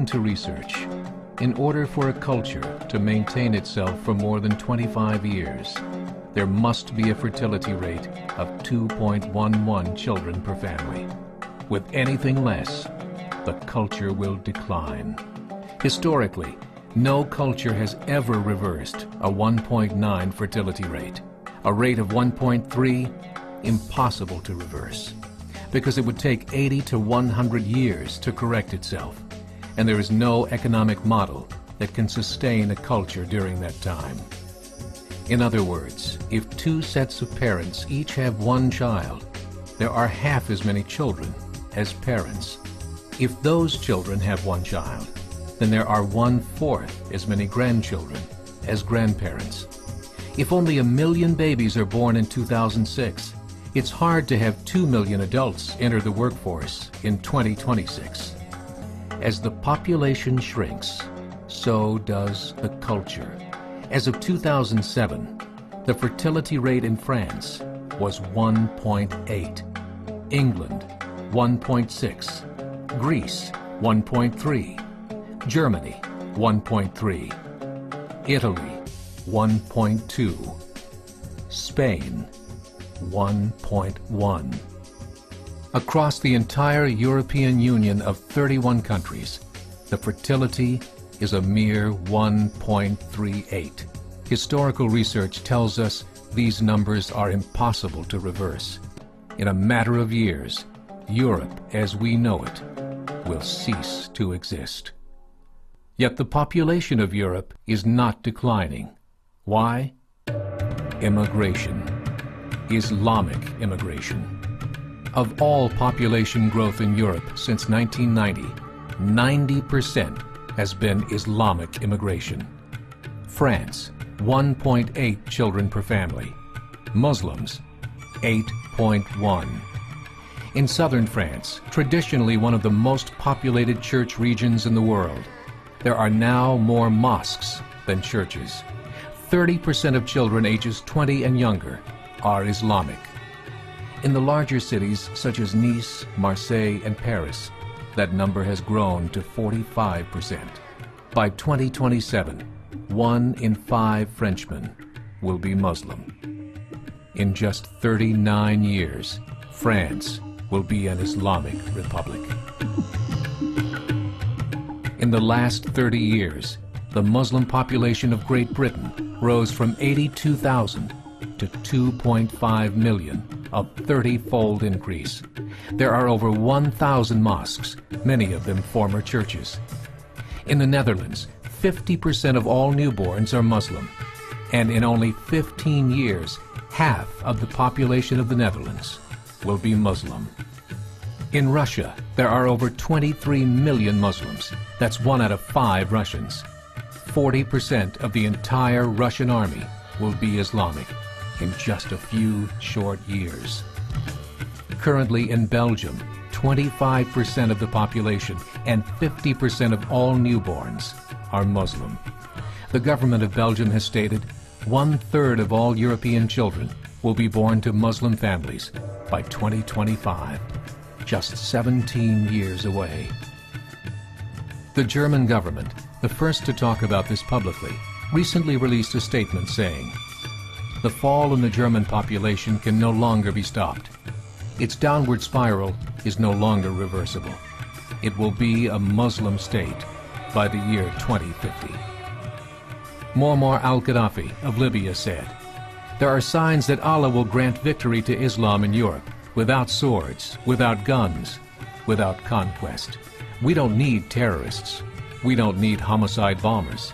According to research, in order for a culture to maintain itself for more than 25 years, there must be a fertility rate of 2.11 children per family. With anything less, the culture will decline. Historically, no culture has ever reversed a 1.9 fertility rate. A rate of 1.3, impossible to reverse, because it would take 80 to 100 years to correct itself, and there is no economic model that can sustain a culture during that time. In other words, if two sets of parents each have one child, there are half as many children as parents. If those children have one child, then there are 1/4 as many grandchildren as grandparents. If only 1 million babies are born in 2006, it's hard to have 2 million adults enter the workforce in 2026. As the population shrinks, so does the culture. As of 2007, the fertility rate in France was 1.8, England 1.6, Greece 1.3, Germany 1.3, Italy 1.2, Spain 1.1. Across the entire European Union of 31 countries, the fertility is a mere 1.38. Historical research tells us these numbers are impossible to reverse. In a matter of years, Europe as we know it will cease to exist. Yet the population of Europe is not declining. Why? Immigration. Islamic immigration. Of all population growth in Europe since 1990, 90% has been Islamic immigration. France, 1.8 children per family. Muslims, 8.1. In southern France, traditionally one of the most populated church regions in the world, there are now more mosques than churches. 30% of children ages 20 and younger are Islamic. In the larger cities such as Nice, Marseille, and Paris, that number has grown to 45%. By 2027, 1 in 5 Frenchmen will be Muslim. In just 39 years, France will be an Islamic republic. In the last 30 years, the Muslim population of Great Britain rose from 82,000 to 2.5 million, a 30-fold increase. There are over 1,000 mosques, many of them former churches. In the Netherlands, 50% of all newborns are Muslim, and in only 15 years, half of the population of the Netherlands will be Muslim. In Russia, there are over 23 million Muslims. That's 1 out of 5 Russians. 40% of the entire Russian army will be Islamic in just a few short years. Currently in Belgium, 25% of the population and 50% of all newborns are Muslim. The government of Belgium has stated 1/3 of all European children will be born to Muslim families by 2025, just 17 years away. The German government, the first to talk about this publicly, recently released a statement saying, "The fall in the German population can no longer be stopped. Its downward spiral is no longer reversible. It will be a Muslim state by the year 2050. Muammar al-Gaddafi of Libya said, "There are signs that Allah will grant victory to Islam in Europe, without swords, without guns, without conquest. We don't need terrorists. We don't need homicide bombers.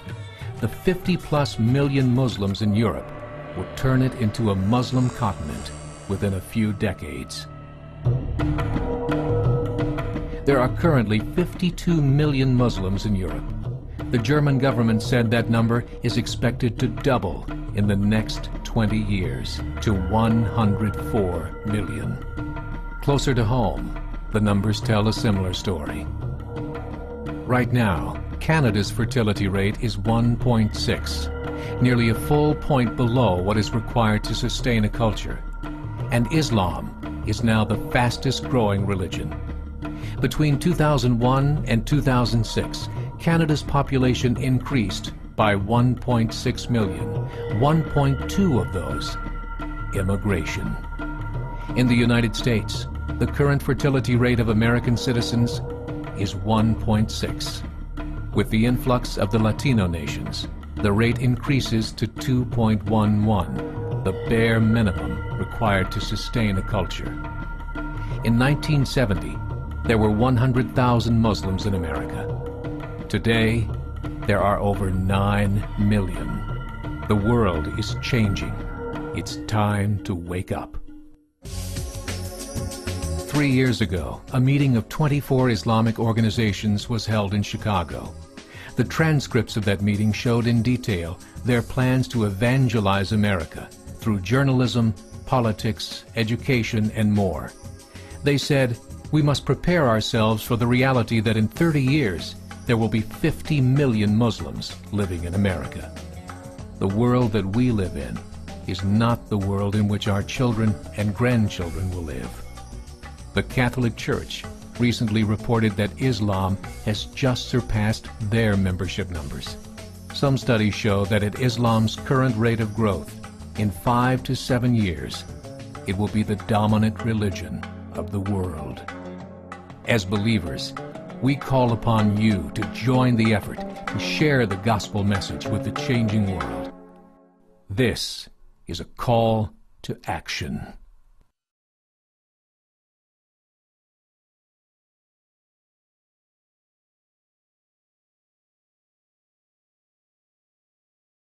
The 50+ million Muslims in Europe would turn it into a Muslim continent within a few decades." There are currently 52 million Muslims in Europe. The German government said that number is expected to double in the next 20 years to 104 million. Closer to home, the numbers tell a similar story. Right now, Canada's fertility rate is 1.6, nearly a full point below what is required to sustain a culture. And Islam is now the fastest growing religion. Between 2001 and 2006, Canada's population increased by 1.6 million, 1.2 of those immigration. In the United States, the current fertility rate of American citizens is 1.6. With the influx of the Latino nations, the rate increases to 2.11, the bare minimum required to sustain a culture. In 1970, there were 100,000 Muslims in America. Today, there are over 9 million. The world is changing. It's time to wake up. 3 years ago, a meeting of 24 Islamic organizations was held in Chicago. The transcripts of that meeting showed in detail their plans to evangelize America through journalism, politics, education, and more. They said, we must prepare ourselves for the reality that in 30 years, there will be 50 million Muslims living in America. The world that we live in is not the world in which our children and grandchildren will live. The Catholic Church recently reported that Islam has just surpassed their membership numbers. Some studies show that at Islam's current rate of growth, in 5 to 7 years, it will be the dominant religion of the world. As believers, we call upon you to join the effort to share the gospel message with the changing world. This is a call to action.